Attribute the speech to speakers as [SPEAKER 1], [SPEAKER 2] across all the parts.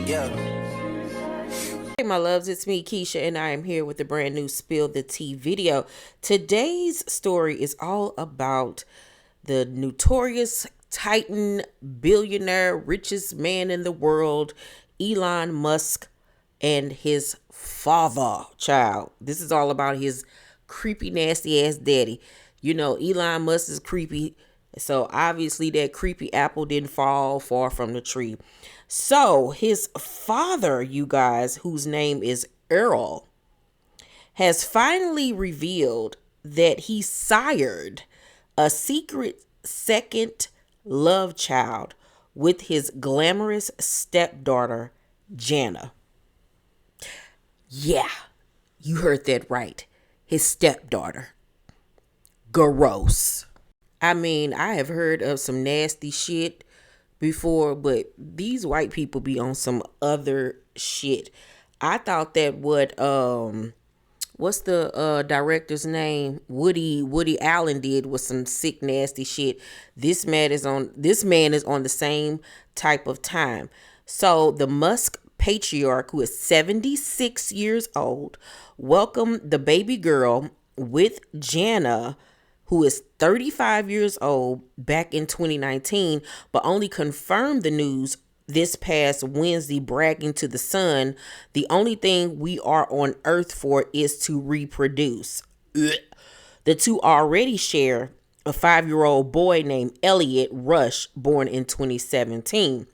[SPEAKER 1] Yeah.
[SPEAKER 2] Hey my loves, it's me Keisha and I am here with a brand new Spill the Tea video. Today's story is all about the notorious titan, billionaire, richest man in the world, Elon Musk, and his father child. This is all about his creepy nasty ass daddy. You know, Elon Musk is creepy, so obviously that creepy apple didn't fall far from the tree. So his father, you guys, whose name is Errol, has finally revealed that he sired a secret second love child with his glamorous stepdaughter, Jana. Yeah, you heard that right. His stepdaughter. Gross. I mean, I have heard of some nasty shit before, but these white people be on some other shit. I thought that what's the director's name? Woody Allen did was some sick nasty shit. This man is on the same type of time. So the Musk patriarch, who is 76 years old, welcomed the baby girl with Jana, who is 35 years old, back in 2019, but only confirmed the news this past Wednesday, bragging to the Sun, "The only thing we are on earth for is to reproduce." The two already share a 5-year-old boy named Elliot Rush, born in 2017.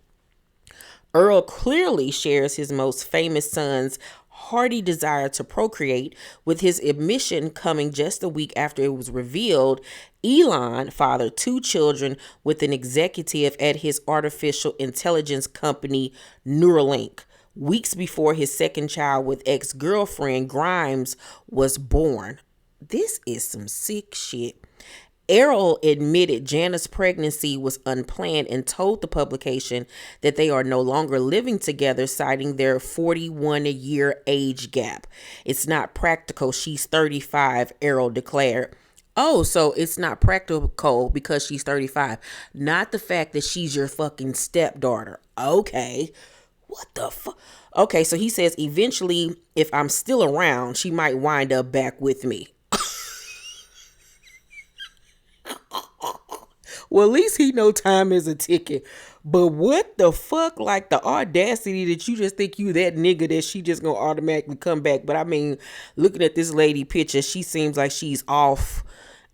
[SPEAKER 2] Earl clearly shares his most famous son's hearty desire to procreate, with his admission coming just a week after it was revealed Elon fathered 2 children with an executive at his artificial intelligence company Neuralink, weeks before his second child with ex-girlfriend Grimes was born. This is some sick shit. Errol admitted Jana's pregnancy was unplanned and told the publication that they are no longer living together, citing their 41-year age gap. "It's not practical. She's 35, Errol declared. Oh, so it's not practical because she's 35, not the fact that she's your fucking stepdaughter. Okay. What the fuck? Okay, so he says eventually, if I'm still around, she might wind up back with me. Well, at least he know time is a ticket. But what the fuck? Like, the audacity that you just think you that nigga that she just gonna automatically come back. But I mean, looking at this lady picture, she seems like she's off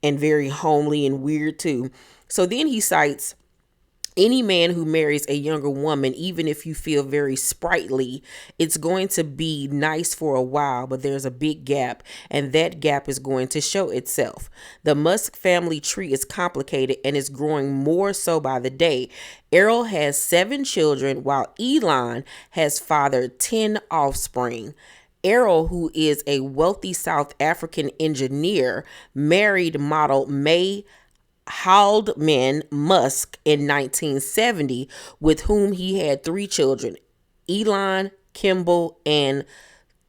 [SPEAKER 2] and very homely and weird too. So then he cites, "Any man who marries a younger woman, even if you feel very sprightly, it's going to be nice for a while, but there's a big gap, and that gap is going to show itself. The Musk family tree is complicated and is growing more so by the day. Errol has 7 children, while Elon has fathered 10 offspring. Errol, who is a wealthy South African engineer, married model May Haldeman Musk in 1970, with whom he had 3 children, Elon, Kimball, and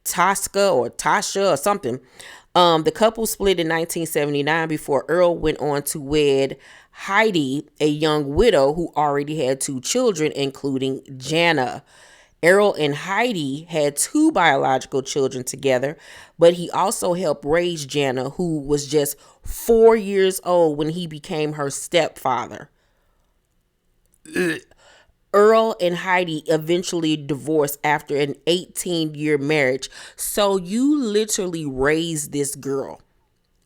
[SPEAKER 2] Tasha or something. The couple split in 1979 before Earl went on to wed Heidi, a young widow who already had 2 children, including Jana. Errol and Heidi had 2 biological children together, but he also helped raise Jana, who was just 4 years old when he became her stepfather. Earl and Heidi eventually divorced after an 18-year marriage. So you literally raised this girl.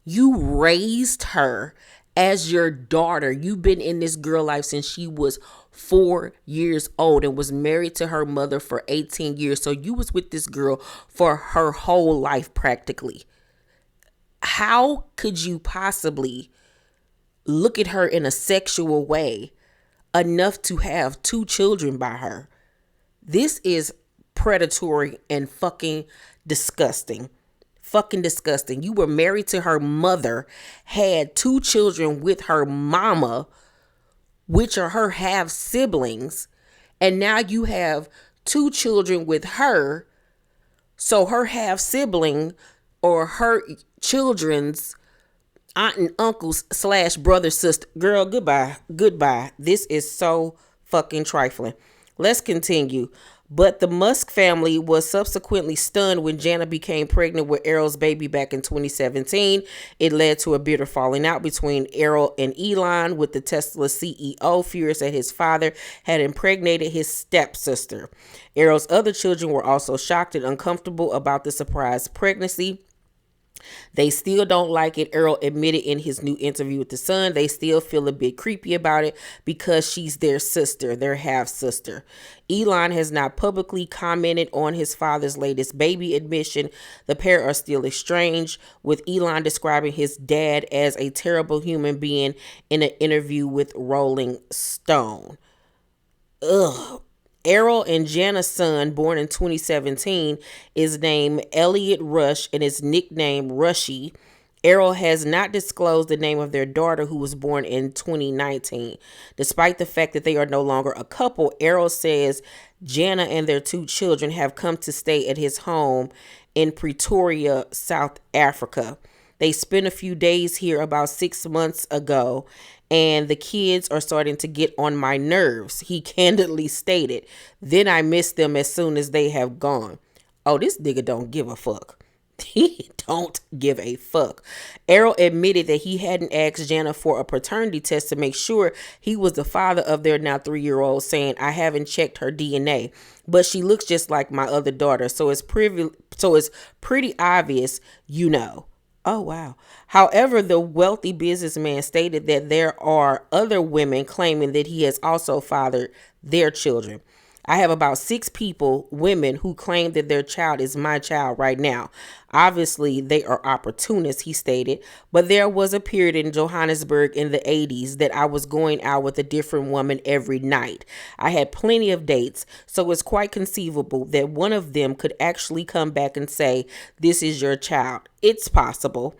[SPEAKER 2] You raised her as your daughter. You've been in this girl life since she was 4 years old and was married to her mother for 18 years. So you was with this girl for her whole life practically. How could you possibly look at her in a sexual way enough to have 2 children by her? This is predatory and fucking disgusting. Fucking disgusting. You were married to her mother, had 2 children with her mama, which are her half siblings, and now you have 2 children with her. So her half sibling or her children's aunt and uncles / brother, sister. Girl, goodbye. Goodbye. This is so fucking trifling. Let's continue. But the Musk family was subsequently stunned when Jana became pregnant with Errol's baby back in 2017. It led to a bitter falling out between Errol and Elon, with the Tesla CEO furious that his father had impregnated his stepsister. Errol's other children were also shocked and uncomfortable about the surprise pregnancy. They still don't like it. Errol admitted in his new interview with The Sun. They still feel a bit creepy about it because she's their sister, their half sister. Elon has not publicly commented on his father's latest baby admission. The pair are still estranged, with Elon describing his dad as a terrible human being in an interview with Rolling Stone. Ugh. Errol and Jana's son, born in 2017, is named Elliot Rush and is nicknamed Rushy. Errol has not disclosed the name of their daughter, who was born in 2019. Despite the fact that they are no longer a couple, Errol says Jana and their two children have come to stay at his home in Pretoria, South Africa. They spent a few days here about 6 months ago, and the kids are starting to get on my nerves, he candidly stated. Then I miss them as soon as they have gone. Oh, this nigga don't give a fuck. He don't give a fuck. Errol admitted that he hadn't asked Jana for a paternity test to make sure he was the father of their now 3-year-old, saying, I haven't checked her DNA, but she looks just like my other daughter, so it's pretty obvious, you know. Oh, wow. However, the wealthy businessman stated that there are other women claiming that he has also fathered their children. I have about 6 people, women, who claim that their child is my child right now. Obviously, they are opportunists, he stated, but there was a period in Johannesburg in the 80s that I was going out with a different woman every night. I had plenty of dates, so it's quite conceivable that one of them could actually come back and say, this is your child. It's possible.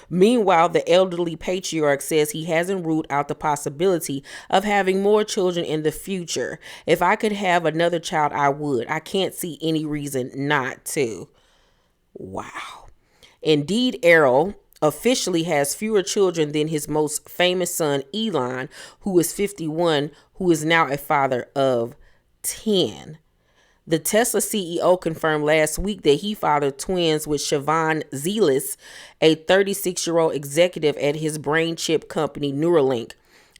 [SPEAKER 2] Meanwhile, the elderly patriarch says he hasn't ruled out the possibility of having more children in the future. If I could have another child, I would. I can't see any reason not to. Wow. Indeed, Errol officially has fewer children than his most famous son, Elon, who is 51, who is now a father of 10. The Tesla CEO confirmed last week that he fathered twins with Siobhan Zelis, a 36-year-old executive at his brain chip company Neuralink.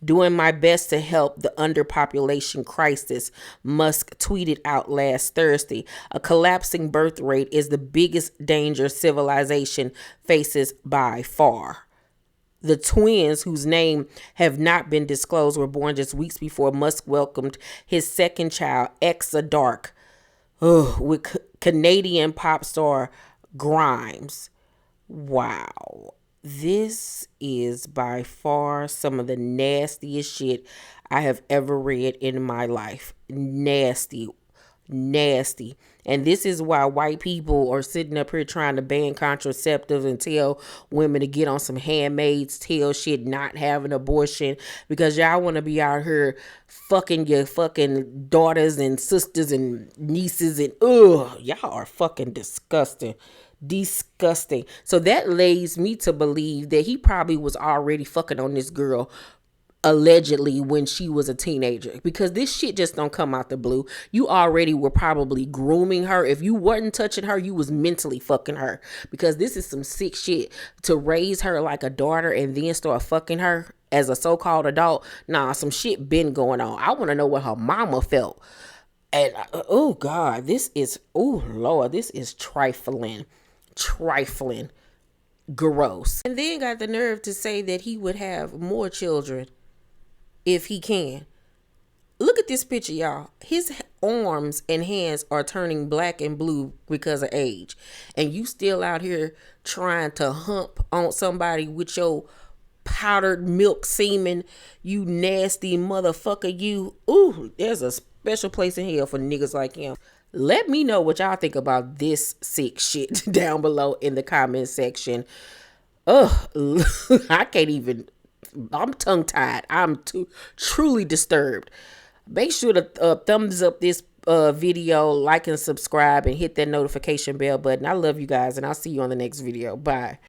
[SPEAKER 2] Doing my best to help the underpopulation crisis, Musk tweeted out last Thursday. A collapsing birth rate is the biggest danger civilization faces by far. The twins, whose name have not been disclosed, were born just weeks before Musk welcomed his second child, Exa Dark, with Canadian pop star Grimes. Wow. This is by far some of the nastiest shit I have ever read in my life. Nasty. Nasty. And this is why white people are sitting up here trying to ban contraceptives and tell women to get on some Handmaid's Tale shit, not have an abortion, because y'all want to be out here fucking your fucking daughters and sisters and nieces, and y'all are fucking disgusting. Disgusting. So that leads me to believe that he probably was already fucking on this girl allegedly when she was a teenager, because this shit just don't come out the blue. You already were probably grooming her. If you weren't touching her, you was mentally fucking her, because this is some sick shit to raise her like a daughter and then start fucking her as a so-called adult. Nah, some shit been going on. I want to know what her mama felt. And oh God, this is, oh Lord, this is trifling gross. And then got the nerve to say that he would have more children if he can. Look at this picture, y'all. His arms and hands are turning black and blue because of age. And you still out here trying to hump on somebody with your powdered milk semen, you nasty motherfucker, you. Ooh, there's a special place in hell for niggas like him. Let me know what y'all think about this sick shit down below in the comment section. I can't even, I'm tongue-tied. I'm truly disturbed. Make sure to thumbs up this video, like and subscribe, and hit that notification bell button. I love you guys, and I'll see you on the next video. Bye.